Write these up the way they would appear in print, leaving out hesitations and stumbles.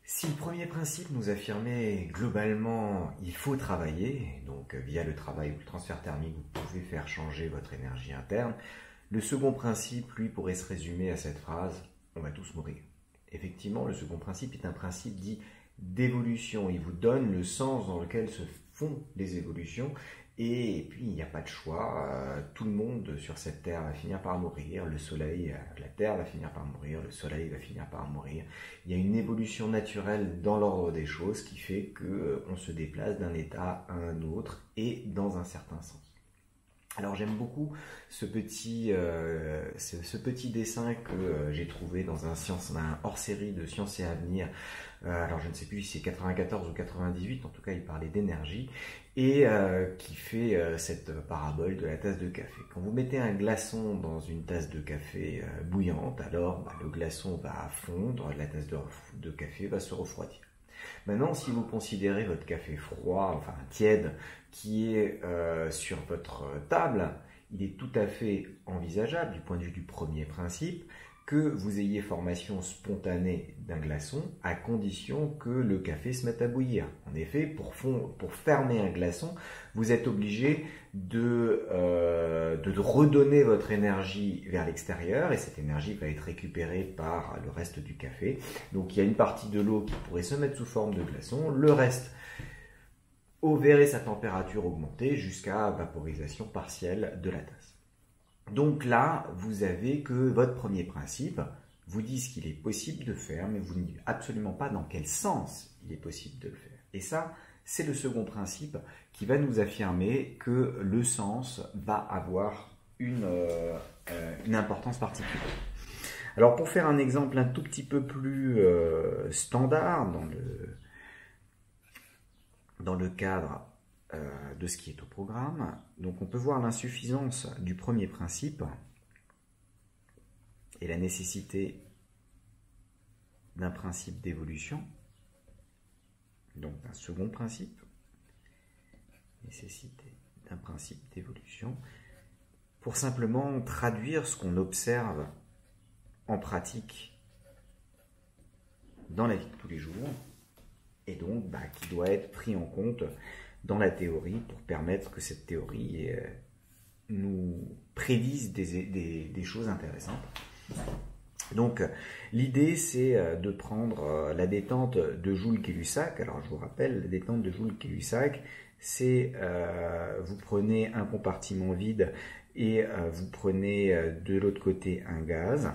Si le premier principe nous affirmait globalement il faut travailler, donc via le travail ou le transfert thermique vous pouvez faire changer votre énergie interne, le second principe lui pourrait se résumer à cette phrase on va tous mourir. Effectivement, le second principe est un principe dit d'évolution, il vous donne le sens dans lequel se font les évolutions. Et puis, il n'y a pas de choix. Tout le monde sur cette terre va finir par mourir. Le soleil, la terre va finir par mourir. Le soleil va finir par mourir. Il y a une évolution naturelle dans l'ordre des choses qui fait qu'on se déplace d'un état à un autre et dans un certain sens. Alors j'aime beaucoup ce petit dessin que j'ai trouvé dans un hors-série de Science et Avenir. Alors je ne sais plus si c'est 94 ou 98, en tout cas il parlait d'énergie, et qui fait cette parabole de la tasse de café. Quand vous mettez un glaçon dans une tasse de café bouillante, alors le glaçon va fondre, la tasse de café va se refroidir. Maintenant, si vous considérez votre café froid, enfin tiède, qui est sur votre table, il est tout à fait envisageable du point de vue du premier principe que vous ayez formation spontanée d'un glaçon à condition que le café se mette à bouillir. En effet, pour fermer un glaçon, vous êtes obligé de redonner votre énergie vers l'extérieur et cette énergie va être récupérée par le reste du café. Donc il y a une partie de l'eau qui pourrait se mettre sous forme de glaçon, le reste verrait sa température augmenter jusqu'à vaporisation partielle de la tasse. Donc là, vous avez que votre premier principe vous dit ce qu'il est possible de faire, mais vous ne dites absolument pas dans quel sens il est possible de le faire. Et ça, c'est le second principe qui va nous affirmer que le sens va avoir une importance particulière. Alors pour faire un exemple un tout petit peu plus standard dans le cadre de ce qui est au programme, donc on peut voir l'insuffisance du premier principe et la nécessité d'un principe d'évolution, donc d'un second principe, nécessité d'un principe d'évolution, pour simplement traduire ce qu'on observe en pratique dans la vie de tous les jours, et donc qui doit être pris en compte dans la théorie pour permettre que cette théorie nous prédise des choses intéressantes. Donc l'idée c'est de prendre la détente de Joule-Gay-Lussac. Alors je vous rappelle, la détente de Joule-Gay-Lussac, c'est vous prenez un compartiment vide et vous prenez de l'autre côté un gaz.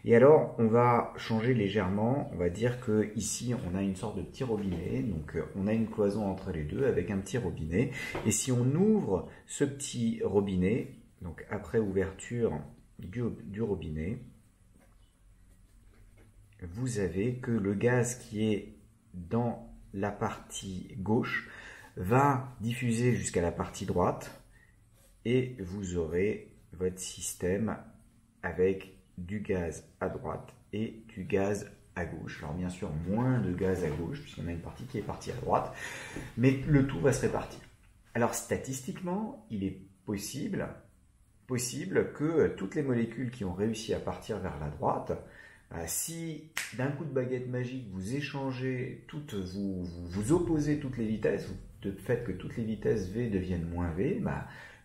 Et alors, on va changer légèrement. On va dire que ici, on a une sorte de petit robinet. Donc, on a une cloison entre les deux avec un petit robinet. Et si on ouvre ce petit robinet, donc après ouverture du robinet, vous avez que le gaz qui est dans la partie gauche va diffuser jusqu'à la partie droite. Et vous aurez votre système avec du gaz à droite et du gaz à gauche. Alors bien sûr, moins de gaz à gauche, puisqu'on a une partie qui est partie à droite, mais le tout va se répartir. Alors statistiquement, il est possible que toutes les molécules qui ont réussi à partir vers la droite, si d'un coup de baguette magique vous échangez vous opposez toutes les vitesses, de fait que toutes les vitesses V deviennent moins V,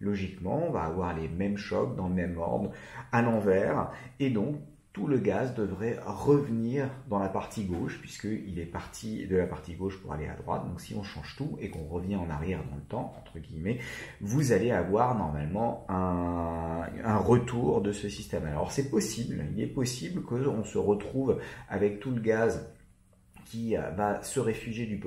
logiquement, on va avoir les mêmes chocs dans le même ordre, à l'envers, et donc tout le gaz devrait revenir dans la partie gauche, puisqu'il est parti de la partie gauche pour aller à droite. Donc si on change tout et qu'on revient en arrière dans le temps, entre guillemets, vous allez avoir normalement un retour de ce système. Alors c'est possible, il est possible qu'on se retrouve avec tout le gaz qui va se réfugier du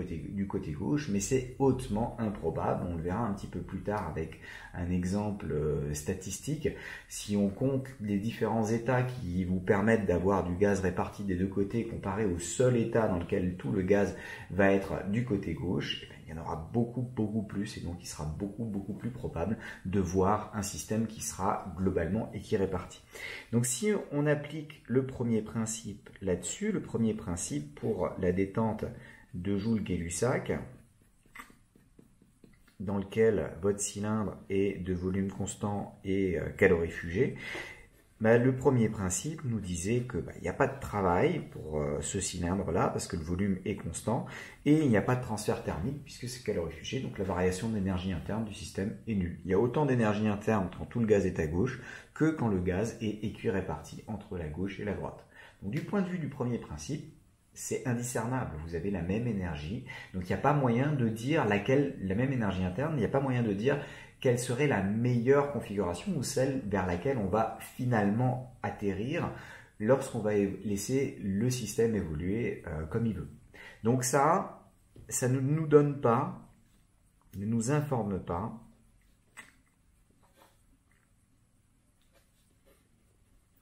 côté gauche, mais c'est hautement improbable. On le verra un petit peu plus tard avec un exemple statistique. Si on compte les différents états qui vous permettent d'avoir du gaz réparti des deux côtés comparé au seul état dans lequel tout le gaz va être du côté gauche, il y en aura beaucoup plus, et donc il sera beaucoup plus probable de voir un système qui sera globalement équiréparti. Donc si on applique le premier principe là-dessus, le premier principe pour la détente de Joule-Gay-Lussac, dans lequel votre cylindre est de volume constant et calorifugé, Le premier principe nous disait que il n'y a pas de travail pour ce cylindre-là parce que le volume est constant et il n'y a pas de transfert thermique puisque c'est calorifugé, donc la variation de l'énergie interne du système est nulle. Il y a autant d'énergie interne quand tout le gaz est à gauche que quand le gaz est équiréparti entre la gauche et la droite. Donc du point de vue du premier principe, c'est indiscernable, vous avez la même énergie, donc il n'y a pas moyen de dire la même énergie interne, il n'y a pas moyen de dire quelle serait la meilleure configuration ou celle vers laquelle on va finalement atterrir lorsqu'on va laisser le système évoluer comme il veut. Donc ça ne nous donne pas, ne nous informe pas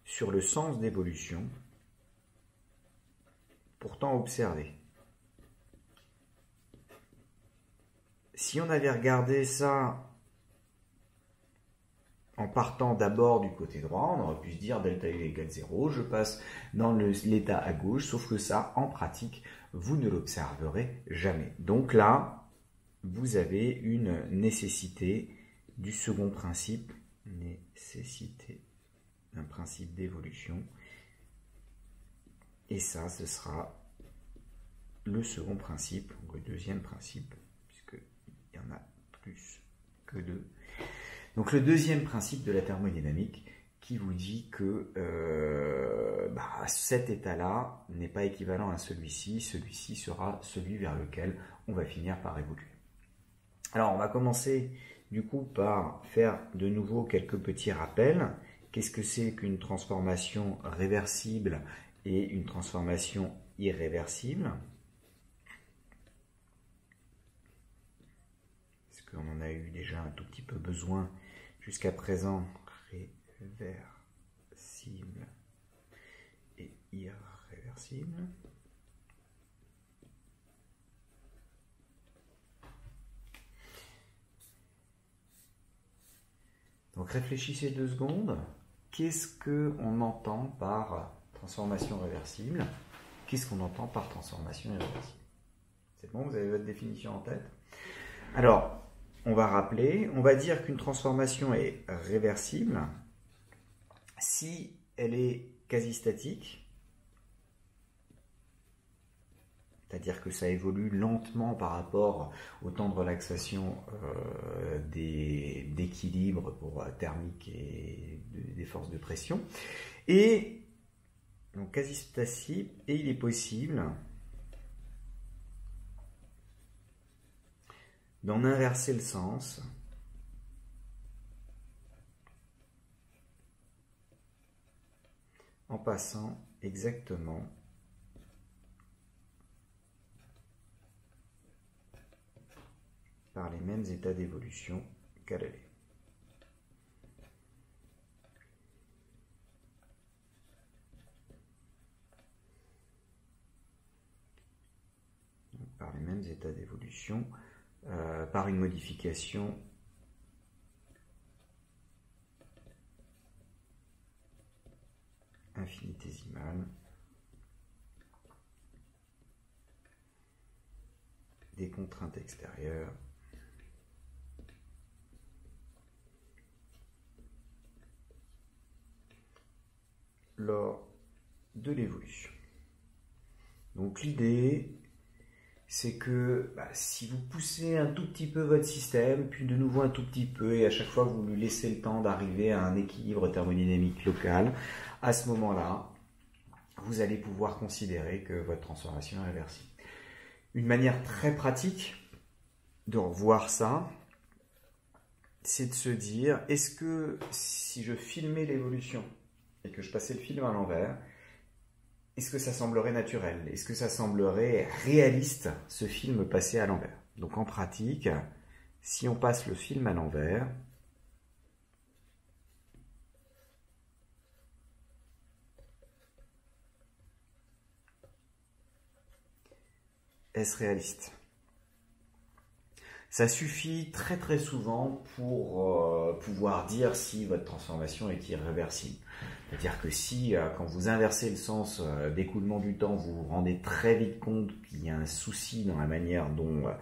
sur le sens d'évolution pourtant observé. Si on avait regardé ça en partant d'abord du côté droit, on aurait pu se dire delta U égale 0, je passe dans l'état à gauche, sauf que ça, en pratique, vous ne l'observerez jamais. Donc là, vous avez une nécessité du second principe, nécessité d'un principe d'évolution. Et ça, ce sera le second principe, ou le deuxième principe, puisqu'il y en a plus que deux. Donc le deuxième principe de la thermodynamique qui vous dit que cet état-là n'est pas équivalent à celui-ci, celui-ci sera celui vers lequel on va finir par évoluer. Alors on va commencer du coup par faire de nouveau quelques petits rappels. Qu'est-ce que c'est qu'une transformation réversible et une transformation irréversible? Est-ce qu'on en a eu déjà un tout petit peu besoin jusqu'à présent? Réversible et irréversible. Donc réfléchissez 2 secondes. Qu'est-ce qu'on entend par transformation réversible? Qu'est-ce qu'on entend par transformation irréversible? C'est bon, vous avez votre définition en tête? Alors, on va rappeler, on va dire qu'une transformation est réversible si elle est quasi statique, c'est-à-dire que ça évolue lentement par rapport au temps de relaxation d'équilibre pour thermique et des forces de pression. Et donc quasi statique, et il est possible d'en inverser le sens en passant exactement par les mêmes états d'évolution qu'à l'aller. Par les mêmes états d'évolution, par une modification infinitésimale des contraintes extérieures lors de l'évolution. Donc l'idée, c'est que si vous poussez un tout petit peu votre système, puis de nouveau un tout petit peu, et à chaque fois vous lui laissez le temps d'arriver à un équilibre thermodynamique local, à ce moment-là, vous allez pouvoir considérer que votre transformation est réversible. Une manière très pratique de revoir ça, c'est de se dire, est-ce que si je filmais l'évolution et que je passais le film à l'envers, est-ce que ça semblerait naturel? Est-ce que ça semblerait réaliste, ce film passé à l'envers? Donc en pratique, si on passe le film à l'envers, est-ce réaliste? Ça suffit très très souvent pour pouvoir dire si votre transformation est irréversible. C'est-à-dire que si, quand vous inversez le sens d'écoulement du temps, vous vous rendez très vite compte qu'il y a un souci dans la manière dont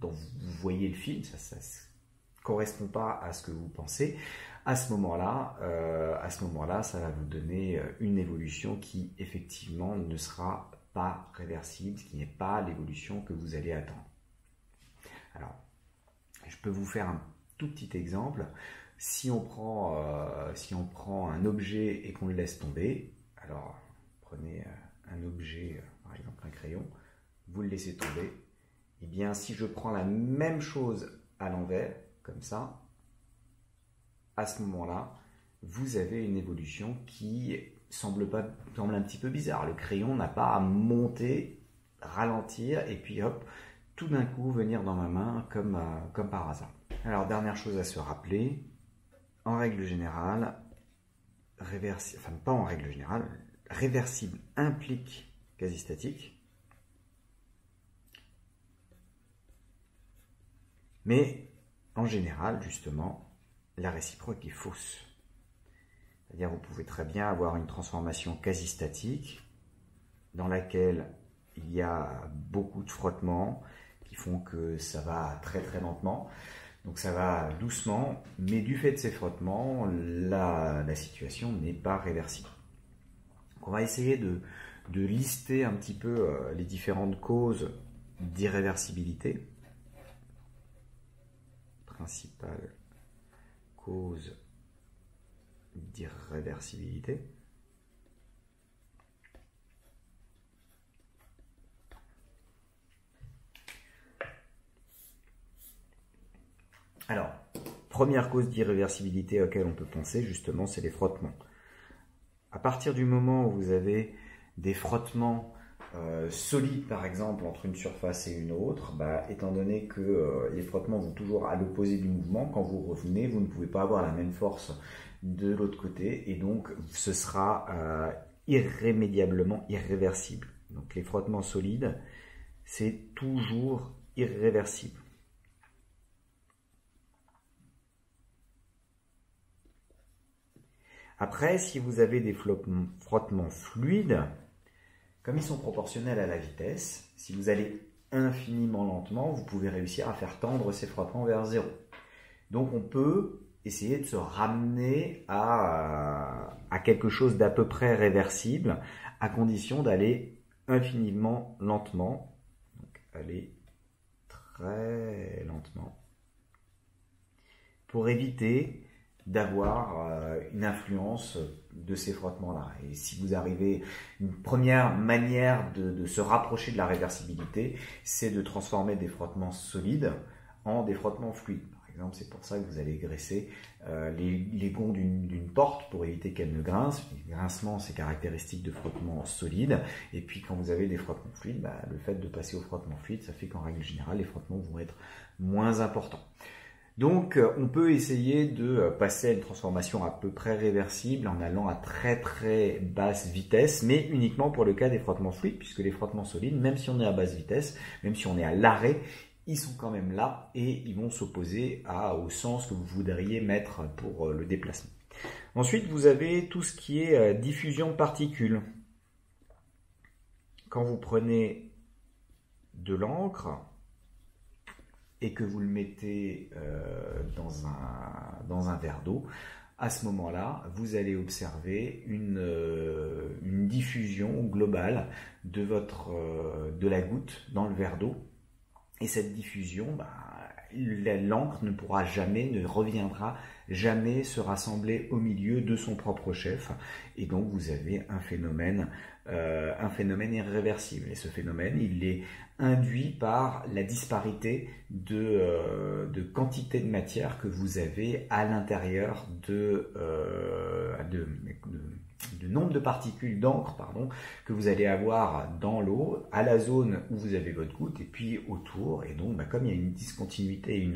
vous voyez le film, ça ne correspond pas à ce que vous pensez, à ce moment-là, ça va vous donner une évolution qui effectivement ne sera pas réversible, ce qui n'est pas l'évolution que vous allez attendre. Alors, je peux vous faire un tout petit exemple. Si on prend un objet et qu'on le laisse tomber, alors prenez un objet, par exemple un crayon, vous le laissez tomber, et bien si je prends la même chose à l'envers, comme ça, à ce moment-là, vous avez une évolution qui semble un petit peu bizarre. Le crayon n'a pas à monter, ralentir, et puis hop, tout d'un coup venir dans ma main comme par hasard. Alors, dernière chose à se rappeler, en règle générale, réversible implique quasi statique, mais en général, justement, la réciproque est fausse. C'est-à-dire, vous pouvez très bien avoir une transformation quasi statique dans laquelle il y a beaucoup de frottements qui font que ça va très très lentement. Donc ça va doucement, mais du fait de ces frottements, la situation n'est pas réversible. Donc on va essayer de lister un petit peu les différentes causes d'irréversibilité. Principale cause d'irréversibilité. Alors, première cause d'irréversibilité auquel on peut penser, justement, c'est les frottements. À partir du moment où vous avez des frottements solides, par exemple, entre une surface et une autre, étant donné que les frottements vont toujours à l'opposé du mouvement, quand vous revenez, vous ne pouvez pas avoir la même force de l'autre côté, et donc ce sera irrémédiablement irréversible. Donc les frottements solides, c'est toujours irréversible. Après, si vous avez des frottements fluides, comme ils sont proportionnels à la vitesse, si vous allez infiniment lentement, vous pouvez réussir à faire tendre ces frottements vers zéro. Donc on peut essayer de se ramener à quelque chose d'à peu près réversible, à condition d'aller infiniment lentement. Donc aller très lentement, pour éviter d'avoir une influence de ces frottements-là. Et si vous arrivez, une première manière de se rapprocher de la réversibilité, c'est de transformer des frottements solides en des frottements fluides. Par exemple, c'est pour ça que vous allez graisser les gonds d'une porte pour éviter qu'elle ne grince. Le grincement, c'est caractéristique de frottements solides. Et puis, quand vous avez des frottements fluides, le fait de passer au frottement fluide, ça fait qu'en règle générale, les frottements vont être moins importants. Donc, on peut essayer de passer à une transformation à peu près réversible en allant à très très basse vitesse, mais uniquement pour le cas des frottements fluides, puisque les frottements solides, même si on est à basse vitesse, même si on est à l'arrêt, ils sont quand même là et ils vont s'opposer au sens que vous voudriez mettre pour le déplacement. Ensuite, vous avez tout ce qui est diffusion de particules. Quand vous prenez de l'encre et que vous le mettez dans un verre d'eau, à ce moment-là, vous allez observer une diffusion globale de la goutte dans le verre d'eau. Et cette diffusion, l'encre ne reviendra jamais se rassembler au milieu de son propre chef. Et donc, vous avez un phénomène irréversible. Et ce phénomène, il est induit par la disparité de quantité de matière que vous avez à l'intérieur de nombre de particules d'encre que vous allez avoir dans l'eau, à la zone où vous avez votre goutte et puis autour. Et donc, comme il y a une discontinuité,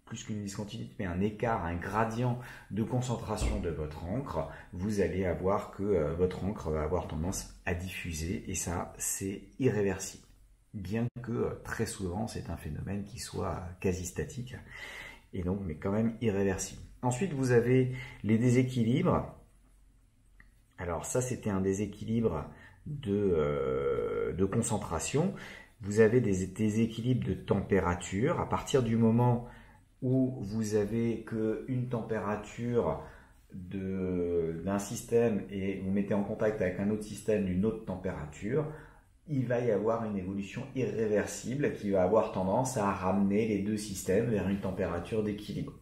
plus qu'une discontinuité, mais un écart, un gradient de concentration de votre encre, vous allez avoir que votre encre va avoir tendance à diffuser, et ça, c'est irréversible. Bien que très souvent, c'est un phénomène qui soit quasi statique, et donc, mais quand même irréversible. Ensuite, vous avez les déséquilibres. Alors ça, c'était un déséquilibre de concentration. Vous avez des déséquilibres de température. À partir du moment où vous avez qu'une température d'un système et vous mettez en contact avec un autre système d'une autre température, il va y avoir une évolution irréversible qui va avoir tendance à ramener les deux systèmes vers une température d'équilibre.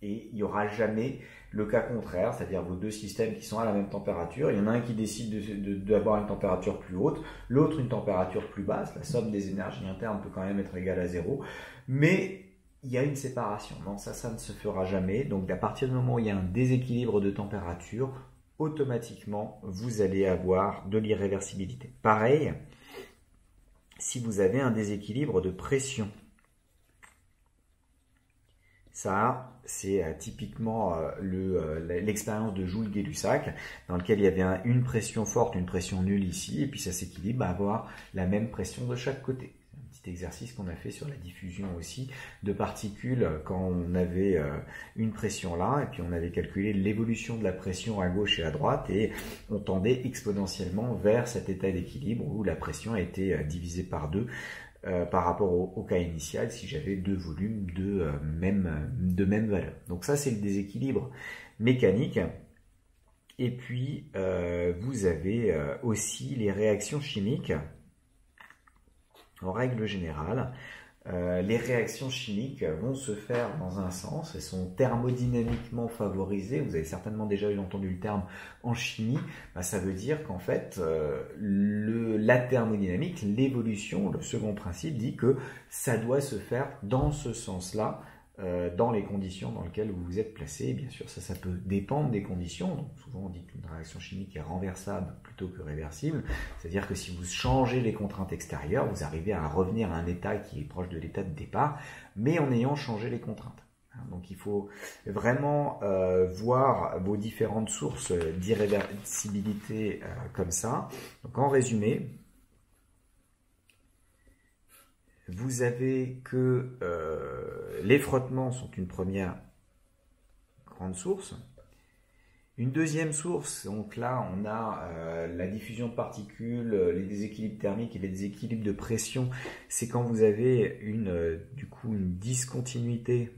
Et il n'y aura jamais le cas contraire, c'est-à-dire vos deux systèmes qui sont à la même température, il y en a un qui décide d'avoir une température plus haute, l'autre une température plus basse, la somme des énergies internes peut quand même être égale à 0, mais il y a une séparation. Non, ça ne se fera jamais. Donc à partir du moment où il y a un déséquilibre de température, automatiquement, vous allez avoir de l'irréversibilité. Pareil, si vous avez un déséquilibre de pression. Ça, c'est typiquement l'expérience de Joule-Gay-Lussac, dans lequel il y avait une pression forte, une pression nulle ici, et puis ça s'équilibre à avoir la même pression de chaque côté. C'est un petit exercice qu'on a fait sur la diffusion aussi de particules quand on avait une pression là, et puis on avait calculé l'évolution de la pression à gauche et à droite, et on tendait exponentiellement vers cet état d'équilibre où la pression a été divisée par 2. Par rapport au cas initial si j'avais deux volumes de même valeur. Donc ça c'est le déséquilibre mécanique. Et puis vous avez aussi les réactions chimiques. En règle générale, les réactions chimiques vont se faire dans un sens, elles sont thermodynamiquement favorisées. Vous avez certainement déjà entendu le terme en chimie. Ça veut dire qu'en fait, la thermodynamique, l'évolution, le second principe dit que ça doit se faire dans ce sens-là, dans les conditions dans lesquelles vous vous êtes placé. Bien sûr, ça peut dépendre des conditions. Donc, souvent, on dit qu'une réaction chimique est renversable plutôt que réversible. C'est-à-dire que si vous changez les contraintes extérieures, vous arrivez à revenir à un état qui est proche de l'état de départ, mais en ayant changé les contraintes. Donc, il faut vraiment voir vos différentes sources d'irréversibilité comme ça. Donc, en résumé, vous avez que les frottements sont une première grande source. Une deuxième source, donc là on a la diffusion de particules, les déséquilibres thermiques et les déséquilibres de pression. C'est quand vous avez une discontinuité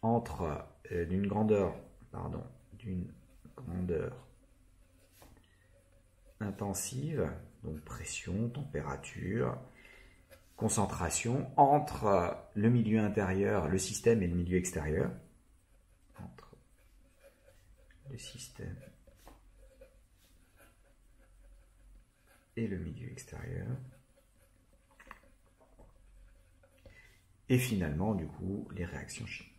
entre d'une grandeur intensive, donc pression, température, concentration, entre le milieu intérieur, le système et le milieu extérieur. Entre le système et le milieu extérieur. Et finalement, du coup, les réactions chimiques.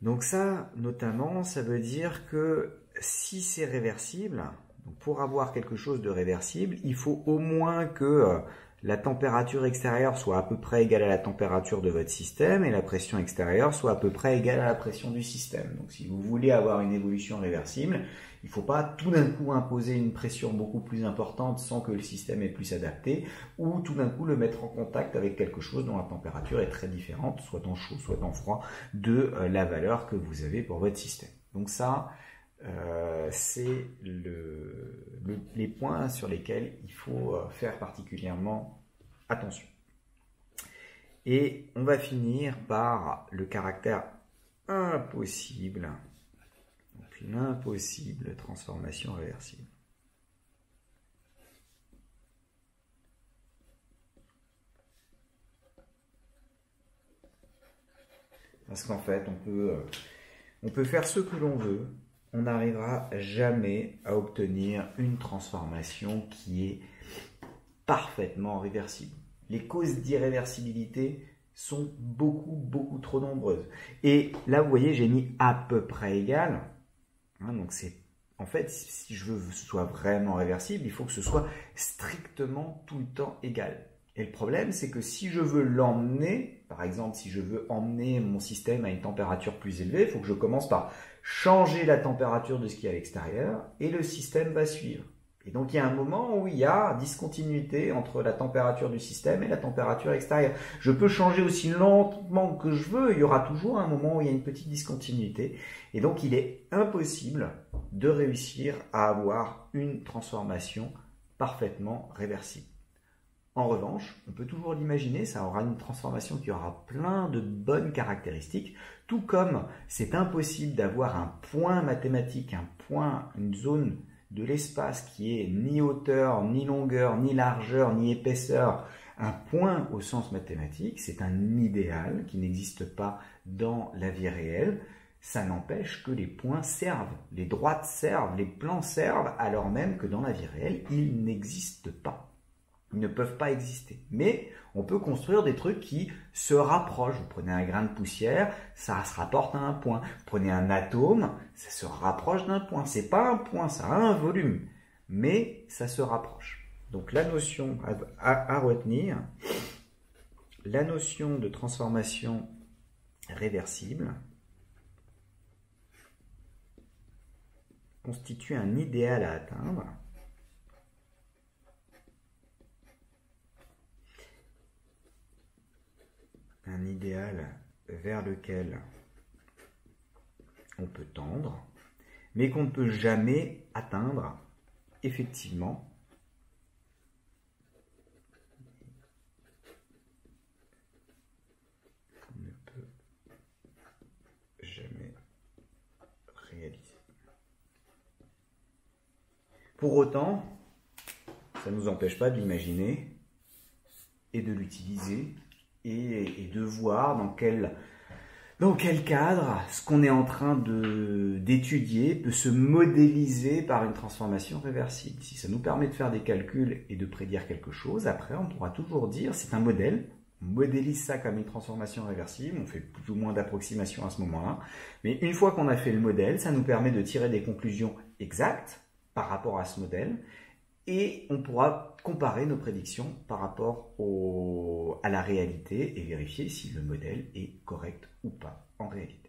Donc ça, notamment, ça veut dire que si c'est réversible, donc pour avoir quelque chose de réversible, il faut au moins que la température extérieure soit à peu près égale à la température de votre système et la pression extérieure soit à peu près égale à la pression du système. Donc si vous voulez avoir une évolution réversible, il ne faut pas tout d'un coup imposer une pression beaucoup plus importante sans que le système ait pu s'adapter, ou tout d'un coup le mettre en contact avec quelque chose dont la température est très différente, soit en chaud, soit en froid, de la valeur que vous avez pour votre système. Donc ça, c'est les points sur lesquels il faut faire particulièrement attention. Et on va finir par le caractère impossible, donc l'impossible transformation réversible. Parce qu'en fait, on peut faire ce que l'on veut, on n'arrivera jamais à obtenir une transformation qui est parfaitement réversible. Les causes d'irréversibilité sont beaucoup trop nombreuses. Et là, vous voyez, j'ai mis à peu près égal. Donc c'est, en fait, si je veux que ce soit vraiment réversible, il faut que ce soit strictement tout le temps égal. Et le problème, c'est que si je veux l'emmener, par exemple, si je veux emmener mon système à une température plus élevée, il faut que je commence par changer la température de ce qui est à l'extérieur et le système va suivre. Et donc il y a un moment où il y a discontinuité entre la température du système et la température extérieure. Je peux changer aussi lentement que je veux, il y aura toujours un moment où il y a une petite discontinuité. Et donc il est impossible de réussir à avoir une transformation parfaitement réversible. En revanche, on peut toujours l'imaginer, ça aura une transformation qui aura plein de bonnes caractéristiques, tout comme c'est impossible d'avoir un point mathématique, un point, une zone de l'espace qui est ni hauteur, ni longueur, ni largeur, ni épaisseur, un point au sens mathématique, c'est un idéal qui n'existe pas dans la vie réelle. Ça n'empêche que les points servent, les droites servent, les plans servent, alors même que dans la vie réelle, ils n'existent pas. Ils ne peuvent pas exister. Mais on peut construire des trucs qui se rapprochent. Vous prenez un grain de poussière, ça se rapporte à un point. Vous prenez un atome, ça se rapproche d'un point. C'est pas un point, ça a un volume, mais ça se rapproche. Donc la notion à retenir, la notion de transformation réversible constitue un idéal à atteindre. Un idéal vers lequel on peut tendre, mais qu'on ne peut jamais atteindre effectivement. On ne peut jamais réaliser. Pour autant, ça ne nous empêche pas de l'imaginer et de l'utiliser et de voir dans quel cadre ce qu'on est en train d'étudier peut se modéliser par une transformation réversible. Si ça nous permet de faire des calculs et de prédire quelque chose, après on pourra toujours dire c'est un modèle, on modélise ça comme une transformation réversible, on fait plus ou moins d'approximations à ce moment-là, mais une fois qu'on a fait le modèle, ça nous permet de tirer des conclusions exactes par rapport à ce modèle, et on pourra comparer nos prédictions par rapport à la réalité et vérifier si le modèle est correct ou pas en réalité.